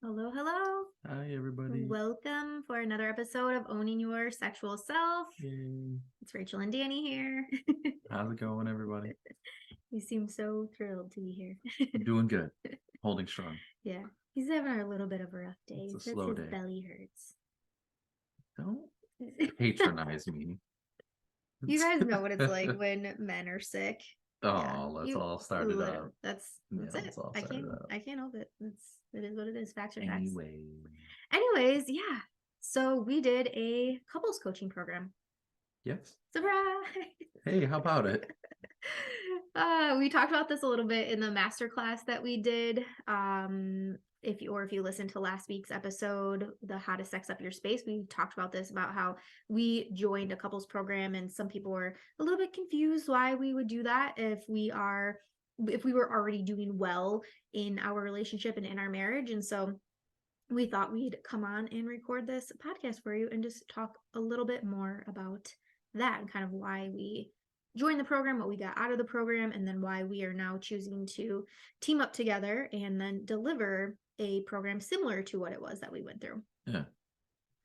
Hello, hello. Hi, everybody. Welcome for another episode of Owning Your Sexual Self. Yay. It's Rachel and Danny here. How's it going, everybody? You seem so thrilled to be here. Doing good. Holding strong. Yeah, he's having a little bit of a rough day. It's a Says slow his day. belly hurts. Don't patronize me. You guys know what it's like when men are sick. Oh, let's all start it up. That's Yeah, it. let's all I start it up. can't help it. It is what it is. Facts are facts. Anyway. Yeah. So we did a couples coaching program. Yes. Surprise! Hey, how about it? We talked about this a little bit in the masterclass that we did. If you listen to last week's episode, the How to Sex Up Your Space, we talked about this, about how we joined a couples program, and some people were a little bit confused why we would do that if we were already doing well in our relationship and in our marriage. And so we thought we'd come on and record this podcast for you and just talk a little bit more about that and kind of why we joined the program, what we got out of the program, and then why we are now choosing to team up together and then deliver a program similar to what it was that we went through. Yeah.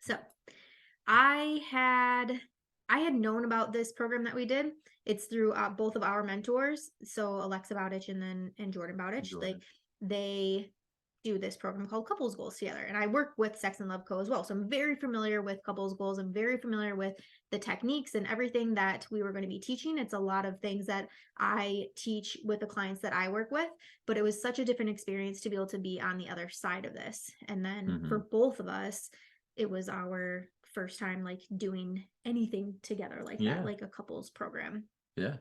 So I had known about this program that we did. It's through both of our mentors, so Alexa Bowditch and Jordan Bowditch. Like they do this program called Couples Goals together, and I work with Sex and Love Co as well, so I'm very familiar with couples goals. I'm very familiar with the techniques and everything that we were going to be teaching. It's a lot of things that I teach with the clients that I work with, but it was such a different experience to be able to be on the other side of this. And then for both of us, it was our first time like doing anything together like that, like a couples program. Yeah.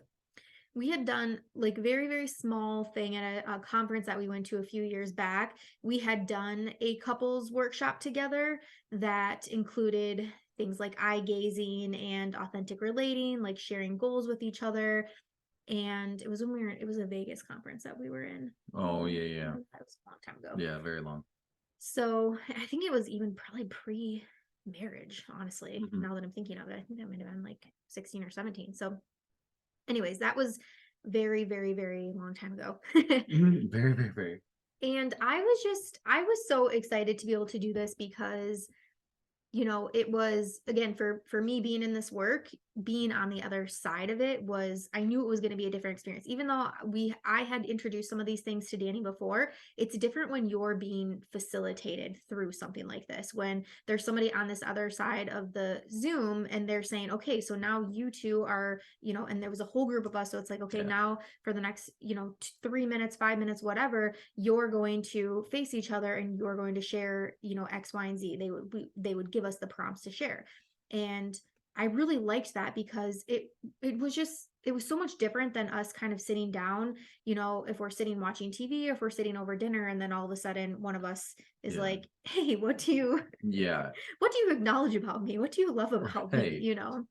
We had done like very, very small thing at a conference that we went to a few years back. We had done a couples workshop together that included things like eye gazing and authentic relating, like sharing goals with each other. And it was it was a Vegas conference that we were in. Oh, yeah. That was a long time ago. Yeah, very long. So I think it was even probably pre-marriage, honestly, now that I'm thinking of it. I think that might have been like 16 or 17. So anyways, that was very, very, very long time ago. Very, very, very. And I was so excited to be able to do this because, you know, it was, again, for me being in this work, being on the other side of it was, I knew it was going to be a different experience. Even though I had introduced some of these things to Danny before, it's different when you're being facilitated through something like this, when there's somebody on this other side of the Zoom and they're saying, okay, so now you two are, you know, and there was a whole group of us. So it's like, okay, now for the next, you know, 3 minutes, 5 minutes, whatever, you're going to face each other and you're going to share, you know, X, Y, and Z. They would give us the prompts to share. And I really liked that because it was so much different than us kind of sitting down, you know, if we're sitting watching TV, or if we're sitting over dinner, and then all of a sudden one of us is like, hey, what do you acknowledge about me? What do you love about me? You know,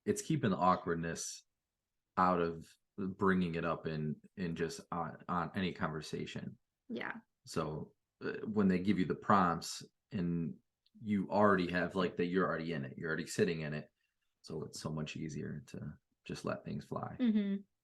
it's keeping the awkwardness out of bringing it up in just on any conversation. Yeah. So when they give you the prompts and you already have like that, you're already in it, you're already sitting in it, so it's so much easier to just let things fly.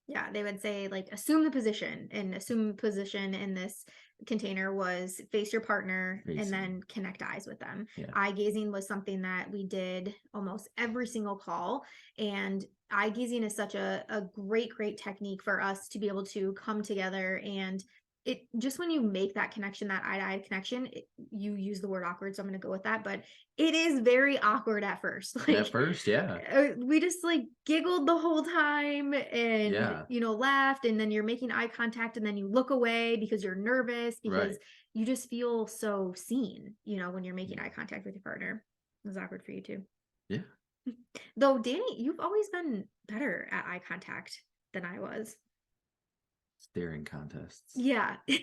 Yeah, they would say like assume the position, and assume position in this container was face your partner and then connect eyes with them. Eye gazing was something that we did almost every single call, and eye gazing is such a great technique for us to be able to come together. And it just, when you make that connection, that eye-to-eye connection, you use the word awkward, so I'm going to go with that, but it is very awkward at first. Like, at first, we just like giggled the whole time and you know, laughed, and then you're making eye contact and then you look away because you're nervous, because you just feel so seen, you know, when you're making eye contact with your partner. It was awkward for you too. Though Danny, you've always been better at eye contact than I was. Staring contests. Yeah. All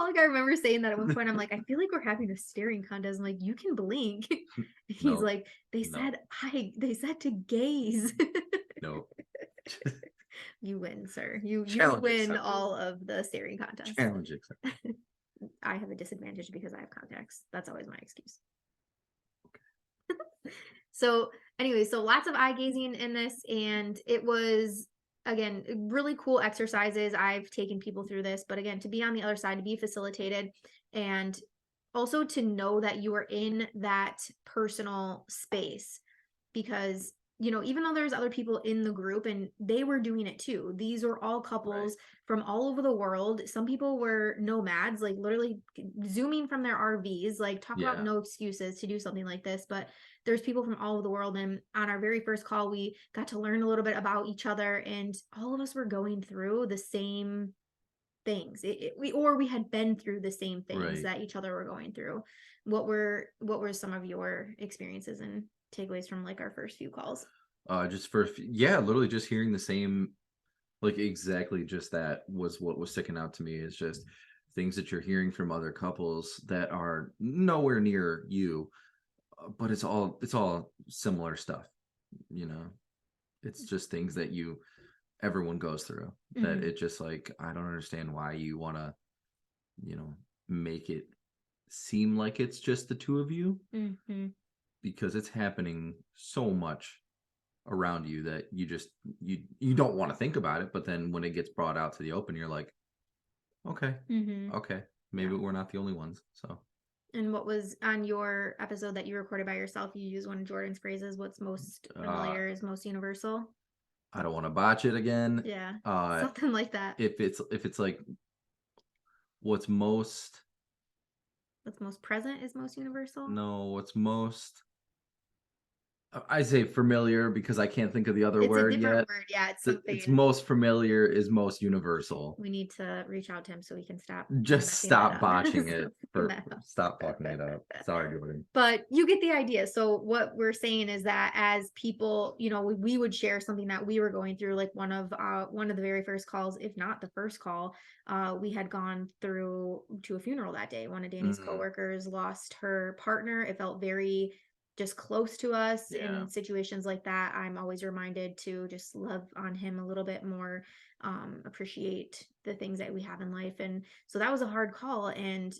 like I remember saying that at one point. I'm like, I feel like we're having a staring contest. I'm like, you can blink. He's like, they said to gaze. No. You win, sir. You win all of the staring contests. Challenge accepted. I have a disadvantage because I have contacts. That's always my excuse. Okay. So anyway, so lots of eye gazing in this, and it was again, really cool exercises. I've taken people through this, but again, to be on the other side, to be facilitated, and also to know that you are in that personal space, because even though there's other people in the group and they were doing it too, these were all Right. couples from all over the world. Some people were nomads, like literally zooming from their RVs, like talk about Yeah. no excuses to do something like this. But there's people from all over the world, and on our very first call we got to learn a little bit about each other, and all of us were going through the same things. We had been through the same things Right. that each other were going through. What were some of your experiences and takeaways from like our first few calls? Just for yeah, literally just hearing the same, like exactly just that was what was sticking out to me, is just things that you're hearing from other couples that are nowhere near you, but it's all similar stuff, you know. It's just things that everyone goes through, that Hmm. it just like, I don't understand why you want to, you know, make it seem like it's just the two of you, Hmm. because it's happening so much around you that you don't want to think about it, but then when it gets brought out to the open, you're like, okay, Hmm. okay, maybe Yeah. we're not the only ones. So And what was on your episode that you recorded by yourself? You use one of Jordan's phrases. What's most uh familiar is most universal. I don't want to botch it again. Yeah, uh something like that. if it's like what's most, What's most present is most universal. no, what's most, I say familiar because I can't think of the other It's a word different yet. word. Yeah, it's It's something. most familiar is most universal. We need to reach out to him so we can stop Just messing that stop up. botching Stop it, messing that up. stop fucking it up. Sorry, Jordan. But you get the idea. So what we're saying is that as people, we would share something that we were going through, like one of the very first calls, if not the first call, we had gone through to a funeral that day. One of Danny's Mm, coworkers lost her partner. It felt very just close to us. yeah. In situations like that, I'm always reminded to just love on him a little bit more, appreciate the things that we have in life. And so that was a hard call. And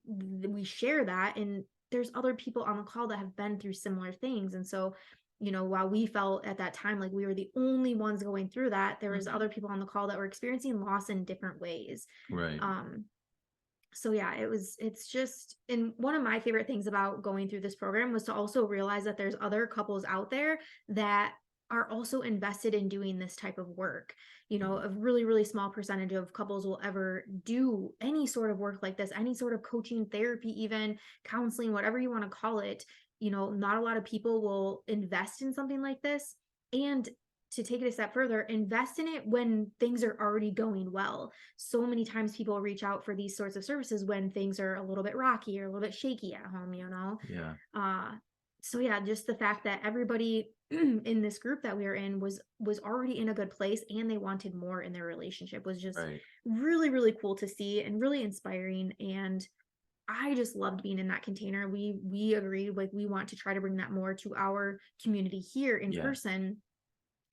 we share that, and there's other people on the call that have been through similar things. And so while we felt at that time like we were the only ones going through that, there was Mhm. other people on the call that were experiencing loss in different ways. Right. Um so yeah, it's just, and one of my favorite things about going through this program was to also realize that there's other couples out there that are also invested in doing this type of work. Mhm. A really, really small percentage of couples will ever do any sort of work like this, any sort of coaching, therapy, even counseling, whatever you want to call it. Not a lot of people will invest in something like this. And to take it a step further, invest in it when things are already going well. So many times people reach out for these sorts of services when things are a little bit rocky or a little bit shaky at home. Yeah. uh so yeah, just the fact that everybody in this group that we were in was already in a good place, and they wanted more in their relationship, was just Right. really, really cool to see and really inspiring. And I just loved being in that container. We agreed, like, we want to try to bring that more to our community here in Yeah. person.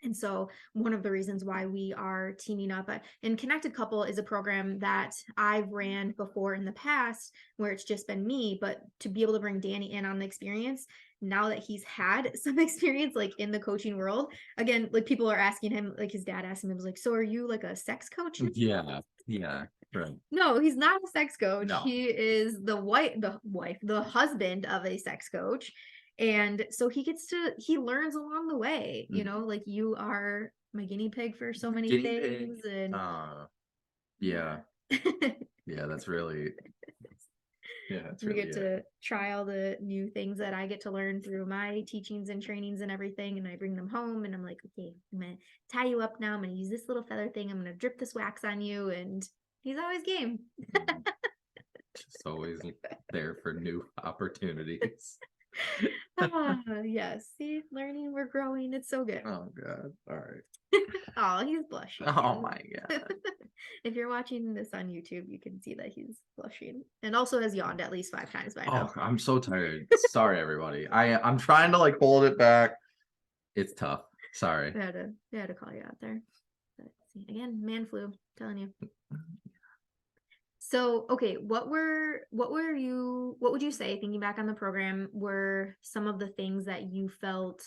And so one of the reasons why we are teaming up, and Connected Couple is a program that I've ran before in the past where it's just been me, but to be able to bring Danny in on the experience now that he's had some experience like in the coaching world. Again, like people are asking him, like his dad asked him, it was like, so are you like a sex coach now? Yeah. Yeah. Right. No, he's not a sex coach. No. He is the husband of a sex coach. And so he learns along the way, Mhm. like you are my guinea pig for so many Guinea pig. things. And Yeah. yeah. Yeah. That's really. Yeah. That's We really get it. to try all the new things that I get to learn through my teachings and trainings and everything. And I bring them home and I'm like, okay, I'm going to tie you up now. I'm going to use this little feather thing. I'm going to drip this wax on you. And he's always game. Mhm. Just always there for new opportunities. Yes. See, learning, we're growing. It's so good. Oh God. All right. Oh, he's blushing. Oh my God. If you're watching this on YouTube, you can see that he's blushing and also has yawned at least 5 times by Oh, now. I'm so tired. Sorry, everybody. I'm trying to like hold it back. It's tough. Sorry. We had to call you out there. But see, again, man flu, telling you. So, okay, what would you say, thinking back on the program, were some of the things that you felt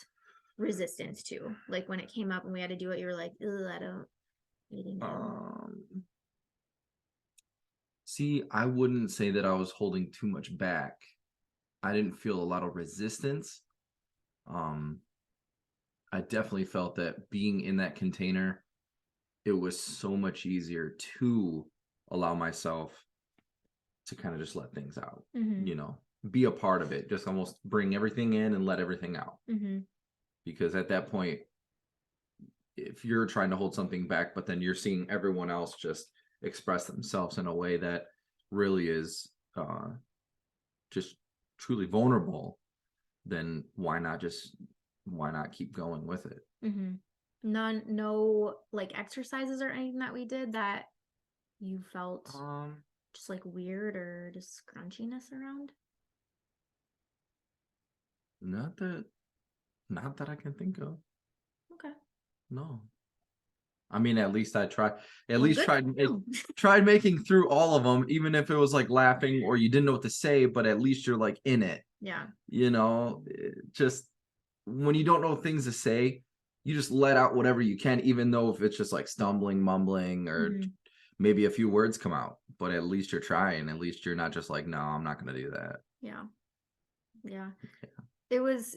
resistance to? Like when it came up and we had to do it, you were like, ugh, I don't eating them. See, I wouldn't say that I was holding too much back. I didn't feel a lot of resistance. Um, I definitely felt that being in that container, it was so much easier to allow myself to kind of just let things out, Mm-hmm. be a part of it, just almost bring everything in and let everything out. Mm-hmm. Because at that point, if you're trying to hold something back, but then you're seeing everyone else just express themselves in a way that really is just truly vulnerable, then why not keep going with it? Mm-hmm. No like exercises or anything that we did that you felt just like weird or just scrunchiness around? Not that not that I can think of. Okay. No. I mean, at least I tried. At Well, least good for you. tried making through all of them, even if it was like laughing or you didn't know what to say, but at least you're like in it. Yeah. Just when you don't know things to say, you just let out whatever you can, even though if it's just like stumbling, mumbling, or Mm-hmm. maybe a few words come out. But at least you're trying. At least you're not just like, no, I'm not going to do that. Yeah. Yeah. It was,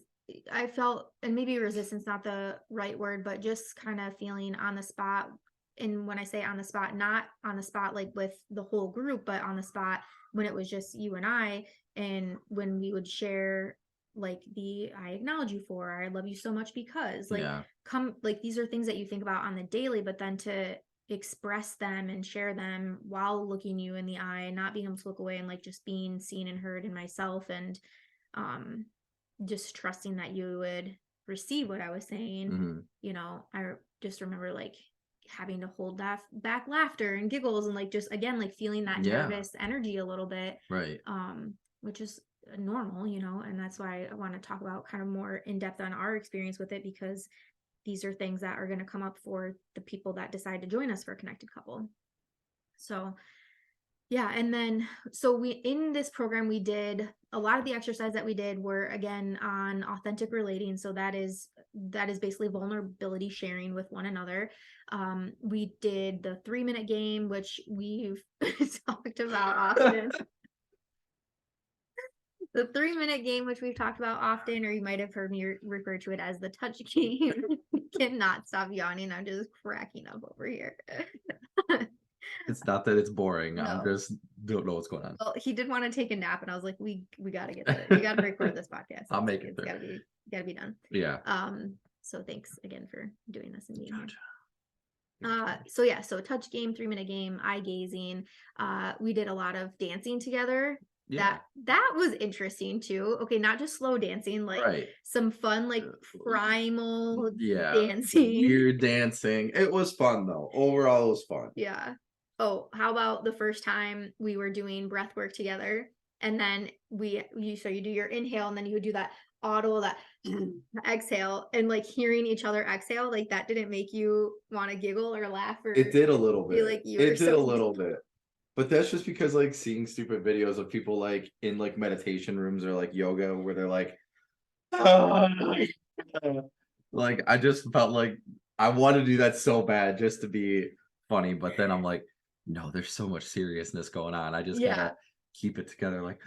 I felt, and maybe resistance, not the right word, but just kind of feeling on the spot. And when I say on the spot, not on the spot like with the whole group, but on the spot when it was just you and I, and when we would share like the I acknowledge you for, I love you so much because like Yeah. like these are things that you think about on the daily, but then to express them and share them while looking you in the eye and not being able to look away and like just being seen and heard in myself and um just trusting that you would receive what I was saying. Hmm. I just remember like having to hold that back laughter and giggles and like just again like feeling that Yeah. nervous energy a little bit, Right. which is normal, and that's why I want to talk about kind of more in depth on our experience with it because these are things that are going to come up for the people that decide to join us for Connected Couple. So yeah, and then so we in this program we did a lot of the exercise that we did were again on authentic relating. So that is basically vulnerability sharing with one another. We did the 3-minute game, which we've talked about often. The 3-minute game, which we've talked about often, or you might have heard me refer to it as the touch game. Cannot stop yawning. I'm just cracking up over here. It's not that it's boring. I'm No. just don't know what's going on. Well, he did want to take a nap, and I was like, we got to get that. We got to record this podcast. I'll make it It's through. got to be done. Yeah. So thanks again for doing this and being Gotcha. here. So yeah, so touch game, 3-minute game, eye gazing. We did a lot of dancing together. Yeah. That was interesting too. Okay, not just slow dancing, like Right. some fun, like primal Yeah. dancing. Weird dancing. It was fun though. Overall, it was fun. Yeah. Oh, how about the first time we were doing breath work together, and then you do your inhale, and then you would do that audible that exhale, and like hearing each other exhale, like that didn't make you want to giggle or laugh or It did a little feel bit. like you were It did a so little bit. But that's just because like seeing stupid videos of people like in like meditation rooms or like yoga where they're like, "Ah." Like I just felt like I want to do that so bad just to be funny, but then I'm like, no, there's so much seriousness going on. I just yeah. gotta keep it together. Like,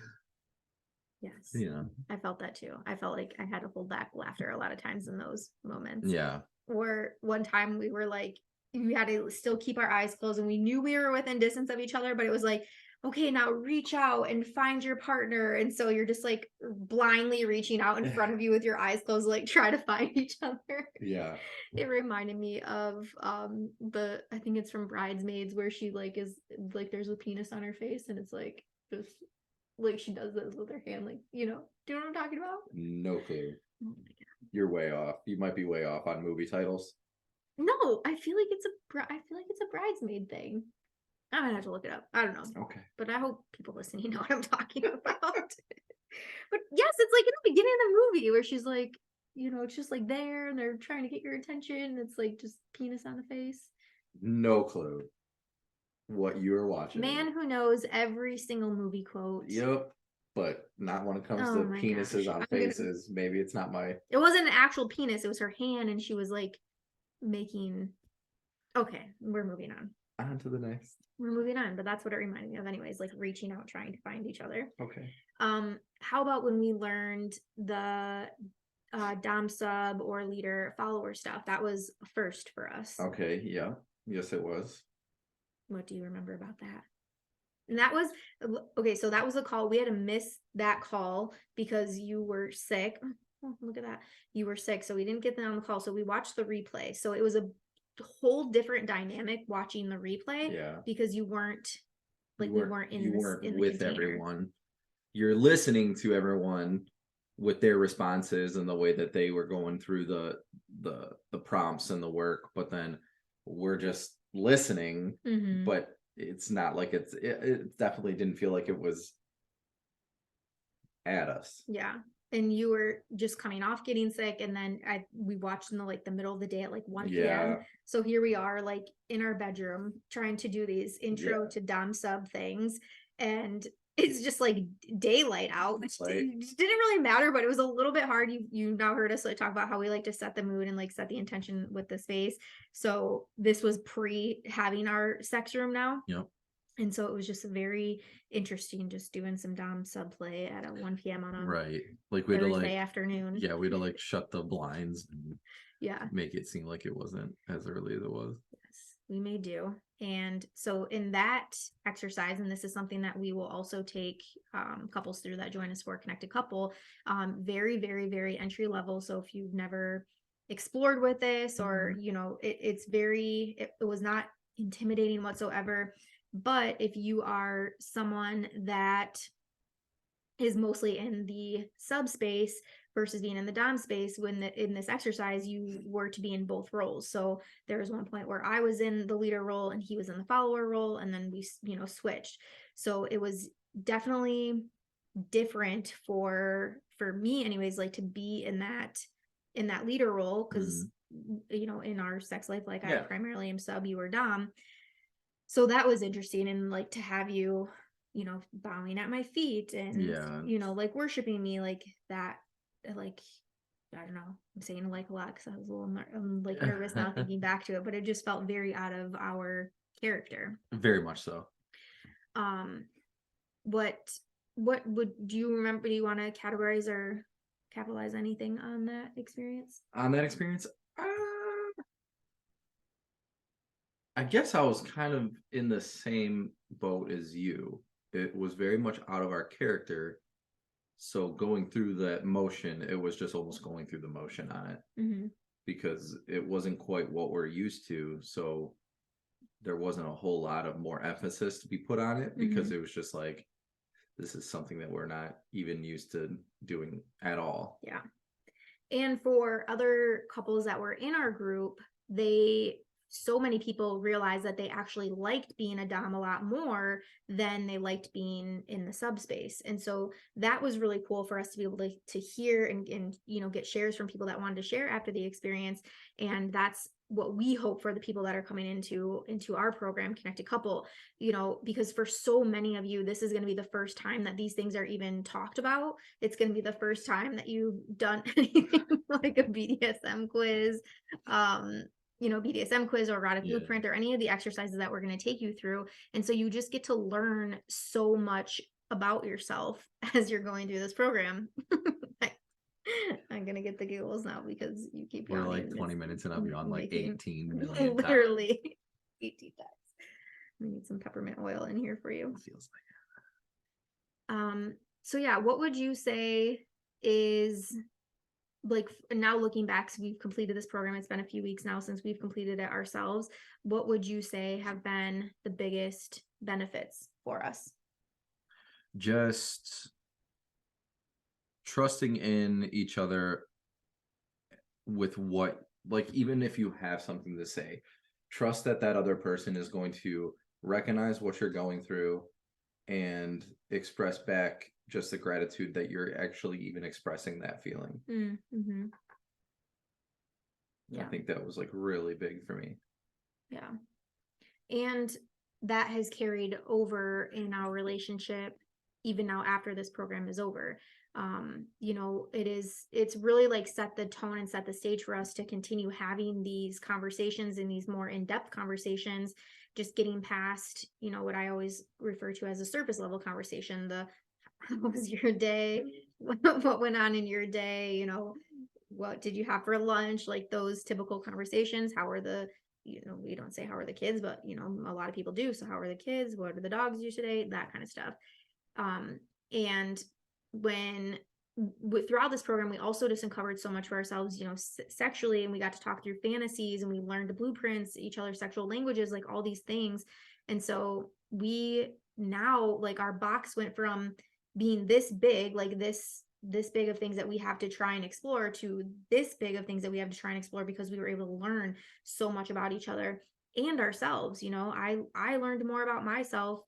Yes. yeah, I felt that too. I felt like I had to hold back laughter a lot of times in those moments. yeah, Or one time we were like, we had to still keep our eyes closed and we knew we were within distance of each other, but it was like, okay, now reach out and find your partner. And so you're just like blindly reaching out in front of you with your eyes closed, like try to find each other. yeah. It reminded me of I think it's from Bridesmaids where she like is like there's a penis on her face and it's like just like she does this with her hand, like, do you know what I'm talking about? No clue. Oh my God. You're way off. You might be way off on movie titles. No, I feel like it's a bridesmaid thing. I'm gonna have to look it up. I don't know. Okay. But I hope people listening know what I'm talking about. But yes, it's like in the beginning of the movie where she's like, it's just like there and they're trying to get your attention. It's like just penis on the face. No clue what you were watching. Man who knows every single movie quote. Yep. but not when it comes Oh to my penises gosh. on I'm gonna faces. Maybe it's not my. It wasn't an actual penis, it was her hand and she was like making okay, we're moving on. On to the next. We're moving on, but that's what it reminded me of anyways, like reaching out, trying to find each other. Okay. How about when we learned the dom sub or leader follower stuff? That was a first for us. Okay. Yeah. Yes, it was. What do you remember about that? And that was okay, so that was a call. We had to miss that call because you were sick. Oh, look at that. You were sick, so we didn't get them on the call. So we watched the replay. So it was a whole different dynamic watching the replay Yeah. because you weren't like You we weren't. weren't in You this weren't in the with container. everyone. You're listening to everyone with their responses and the way that they were going through the prompts and the work, but then we're just listening. Mhm. But it's not like it definitely didn't feel like it was at us. Yeah. And you were just coming off getting sick, and then we watched in the middle of the day at like 1 p.m. Yeah. So here we are like in our bedroom trying to do these intro Yeah. to dom sub things, and it's just like daylight out, which Right. didn't really matter, but it was a little bit hard. You now heard us like talk about how we like to set the mood and like set the intention with the space. So this was pre having our sex room now. Yep. And so it was just very interesting just doing some dom sub play at 1 p.m. on a Right. Like we had to Thursday like afternoon. yeah, we had to like shut the blinds and Yeah. make it seem like it wasn't as early as it was. Yes, we may do. And so in that exercise, and this is something that we will also take couples through that join us for Connected Couple, very, very, very entry level. So if you've never explored with this or, it was not intimidating whatsoever. But if you are someone that is mostly in the subspace versus being in the dom space, in this exercise you were to be in both roles. So there was one point where I was in the leader role and he was in the follower role, and then we switched. So it was definitely different for me anyways, like to be in that leader role, because in our sex life, like I primarily am sub, you were dom. So that was interesting, and like to have you bowing at my feet and like worshiping me like that, like I don't know, I'm saying like a lot because I was a little like nervous now thinking back to it, but it just felt very out of our character. Very much so. What do you remember? Do you want to categorize or capitalize anything on that experience? I guess I was kind of in the same boat as you. It was very much out of our character. So going through that motion, it was just almost going through the motion on it because it wasn't quite what we're used to. So there wasn't a whole lot of more emphasis to be put on it because it was just like, this is something that we're not even used to doing at all. Yeah. And for other couples that were in our group, so many people realized that they actually liked being a dom a lot more than they liked being in the subspace. And so that was really cool for us to be able to hear and get shares from people that wanted to share after the experience. And that's what we hope for the people that are coming into our program, Connected Couple, because for so many of you, this is going to be the first time that these things are even talked about. It's going to be the first time that you've done anything like a BDSM quiz, BDSM quiz or erotic blueprint or any of the exercises that we're going to take you through. And so you just get to learn so much about yourself as you're going through this program. I'm going to get the giggles now because you keep We're yawning. like 20 minutes and I'll be on like 18 million times. Literally 18 times. We need some peppermint oil in here for you. It feels like so yeah, what would you say is, like, now looking back, so we've completed this program, it's been a few weeks now since we've completed it ourselves, what would you say have been the biggest benefits for us? Just trusting in each other with what, like, even if you have something to say, trust that other person is going to recognize what you're going through and express back just the gratitude that you're actually even expressing that feeling. Yeah. I think that was like really big for me. Yeah. And that has carried over in our relationship even now after this program is over. You know, it's really like set the tone and set the stage for us to continue having these conversations and these more in-depth conversations, just getting past, you know, what I always refer to as a surface level conversation, the how was your day? What went on in your day? You know, what did you have for lunch? Like those typical conversations. How are the, you know, we don't say how are the kids, but you know, a lot of people do. So how are the kids? What do the dogs do today? That kind of stuff. Um, and when throughout this program, we also just uncovered so much for ourselves, you know, sexually, and we got to talk through fantasies, and we learned the blueprints, each other's sexual languages, like all these things. And so we now, like, our box went from being this big, like this big of things that we have to try and explore, to this big of things that we have to try and explore, because we were able to learn so much about each other and ourselves. You know, I learned more about myself,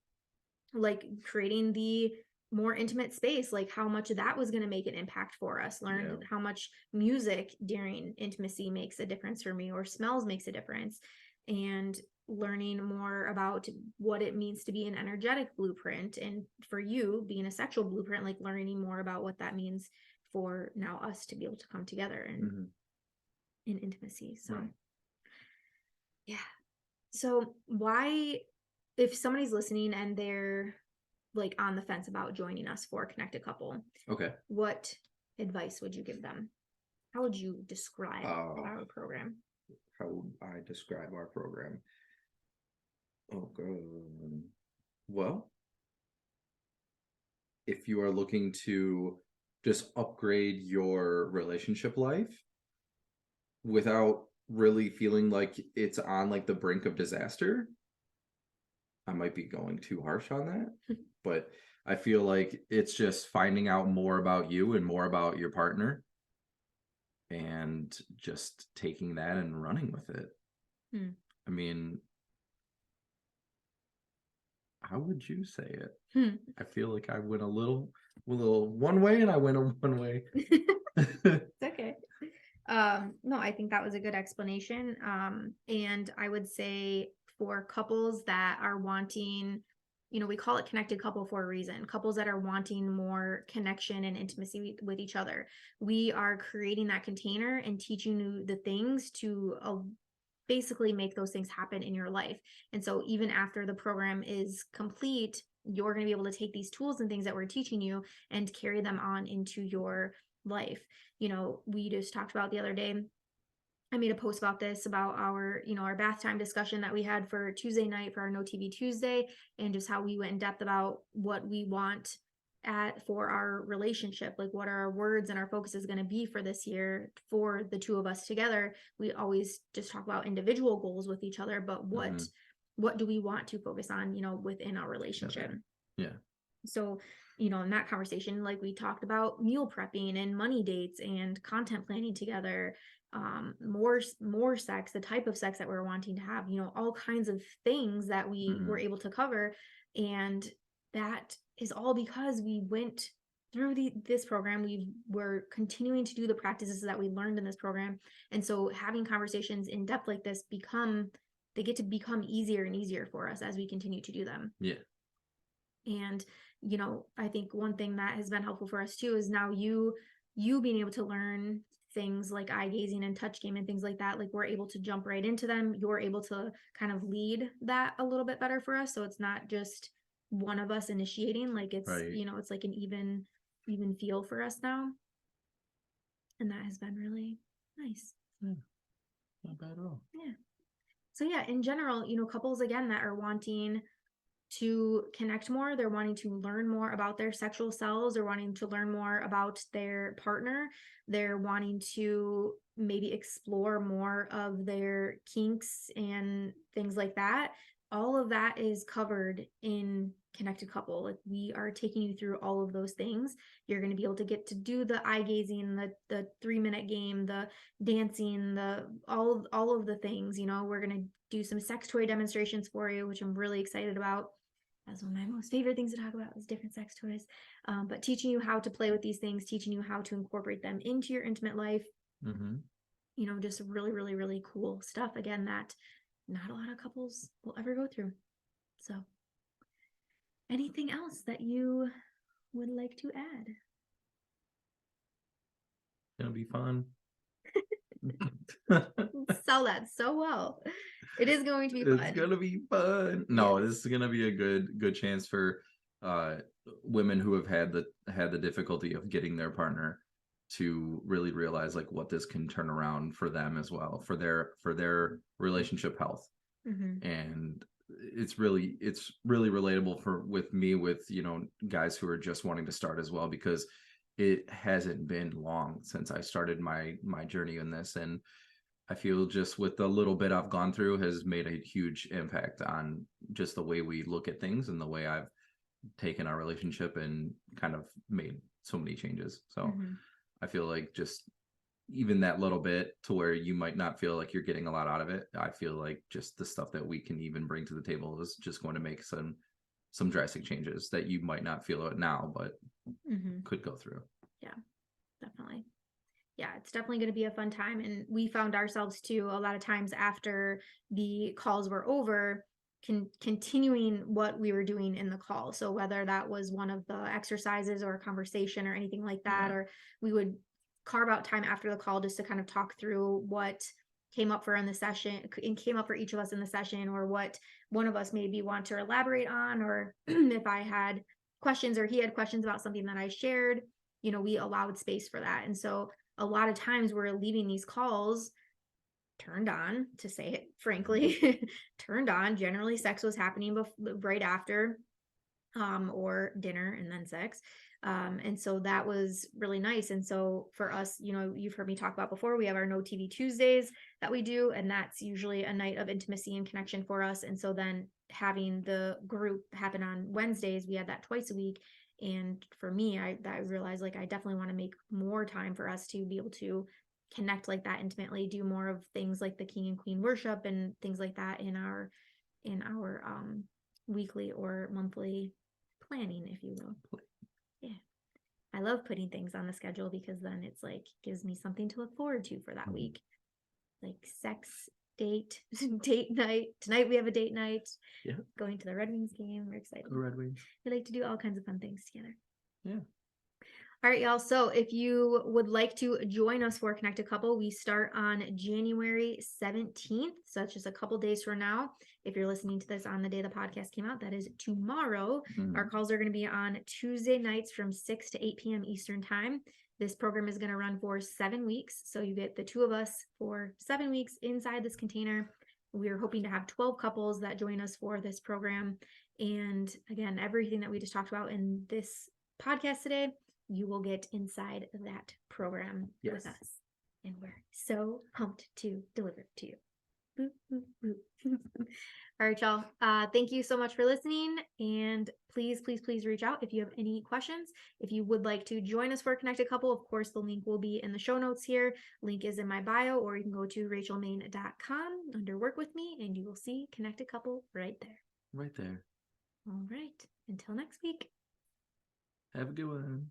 like creating the more intimate space, like how much of that was going to make an impact for us. Learned Yeah. how much music during intimacy makes a difference for me, or smells makes a difference. And learning more about what it means to be an energetic blueprint, and for you being a sexual blueprint, like learning more about what that means for now us to be able to come together and in intimacy. So Right. yeah. So why, if somebody's listening and they're like on the fence about joining us for Connected Couple, Okay. what advice would you give them? How would you describe Uh, our program? how would I describe our program? Oh, God. Well, if you are looking to just upgrade your relationship life without really feeling like it's on like the brink of disaster, I might be going too harsh on that, but I feel like it's just finding out more about you and more about your partner and just taking that and running with it. Hmm. I mean, how would you say it? Hmm. I feel like I went a little one way and I went a one way. It's okay. No, I think that was a good explanation. And I would say for couples that are wanting, you know, we call it Connected Couple for a reason. Couples that are wanting more connection and intimacy with each other, we are creating that container and teaching you the things to basically make those things happen in your life. And so even after the program is complete, you're going to be able to take these tools and things that we're teaching you and carry them on into your life. You know, we just talked about the other day, I made a post about this, about our, you know, our bath time discussion that we had for Tuesday night for our No TV Tuesday, and just how we went in depth about what we want for our relationship, like what our words and our focus is going to be for this year for the two of us together. We always just talk about individual goals with each other, but what do we want to focus on, you know, within our relationship? Yeah. So, you know, in that conversation, like we talked about meal prepping and money dates and content planning together, more sex, the type of sex that we're wanting to have, you know, all kinds of things that we were able to cover. And that is all because we went through this program. We're continuing to do the practices that we learned in this program. And so having conversations in depth like this they get to become easier and easier for us as we continue to do them. Yeah. And, you know, I think one thing that has been helpful for us too is now you being able to learn things like eye gazing and touch game and things like that. Like we're able to jump right into them. You're able to kind of lead that a little bit better for us. So it's not just one of us initiating, like it's, Right. you know, it's like an even feel for us now. And that has been really nice. Yeah. Not bad at all. Yeah. So yeah, in general, you know, couples again that are wanting to connect more, they're wanting to learn more about their sexual selves, they're wanting to learn more about their partner, they're wanting to maybe explore more of their kinks and things like that. All of that is covered in Connected Couple. Like we are taking you through all of those things. You're going to be able to get to do the eye gazing, the 3-minute game, the dancing, the all of the things. You know, we're going to do some sex toy demonstrations for you, which I'm really excited about. That's one of my most favorite things to talk about is different sex toys. But teaching you how to play with these things, teaching you how to incorporate them into your intimate life. You know, just really, really, really cool stuff. Again, that not a lot of couples will ever go through. So anything else that you would like to add? Gonna be fun. Sell that so well. It is going to be It's fun. gonna be fun. No, Yes. this is gonna be a good chance for uh women who have had the difficulty of getting their partner to really realize like what this can turn around for them as well, for their relationship health. Mhm. And it's really relatable for with me, with guys who are just wanting to start as well, because it hasn't been long since I started my journey in this, and I feel just with the little bit I've gone through has made a huge impact on just the way we look at things and the way I've taken our relationship and kind of made so many changes. So Mhm. I feel like just even that little bit to where you might not feel like you're getting a lot out of it, I feel like just the stuff that we can even bring to the table is just going to make some drastic changes that you might not feel it now, but Mhm. could go through. Yeah, definitely. Yeah, it's definitely going to be a fun time. And we found ourselves too, a lot of times after the calls were over, continuing what we were doing in the call. So whether that was one of the exercises or a conversation or anything like that, Yeah. or we would carve out time after the call just to kind of talk through what came up for in the session and came up for each of us in the session, or what one of us maybe want to elaborate on, or if I had questions or he had questions about something that I shared, we allowed space for that. And so a lot of times we're leaving these calls turned on, to say it frankly, turned on. Generally, sex was happening right after, or dinner and then sex. And so that was really nice. And so for us, you've heard me talk about before, we have our No TV Tuesdays that we do, and that's usually a night of intimacy and connection for us. And so then having the group happen on Wednesdays, we had that twice a week. And for me, I realized like I definitely want to make more time for us to be able to connect like that intimately, do more of things like the king and queen worship and things like that in our weekly or monthly planning, if you will. Yeah. I love putting things on the schedule because then it's like gives me something to look forward to for that week. Like sex, date, date night. Tonight we have a date night. Yeah. Going to the Red Wings game. We're excited. Go Red Wings. We like to do all kinds of fun things together. Yeah. All right, y'all. So if you would like to join us for Connected Couple, we start on January 17th. So that's just a couple days from now. If you're listening to this on the day the podcast came out, that is tomorrow. Our calls are going to be on Tuesday nights from 6 to 8 p.m. Eastern time. This program is going to run for 7 weeks. So you get the two of us for 7 weeks inside this container. We are hoping to have 12 couples that join us for this program. And again, everything that we just talked about in this podcast today, you will get inside that program with us. And we're so pumped to deliver it to you. Boop, boop, boop. All right, y'all. Thank you so much for listening. And please, please, please reach out if you have any questions. If you would like to join us for a Connected Couple, of course, the link will be in the show notes here. Link is in my bio, or you can go to rachelmain.com under Work With Me, and you will see Connected Couple right there. Right there. All right. Until next week. Have a good one.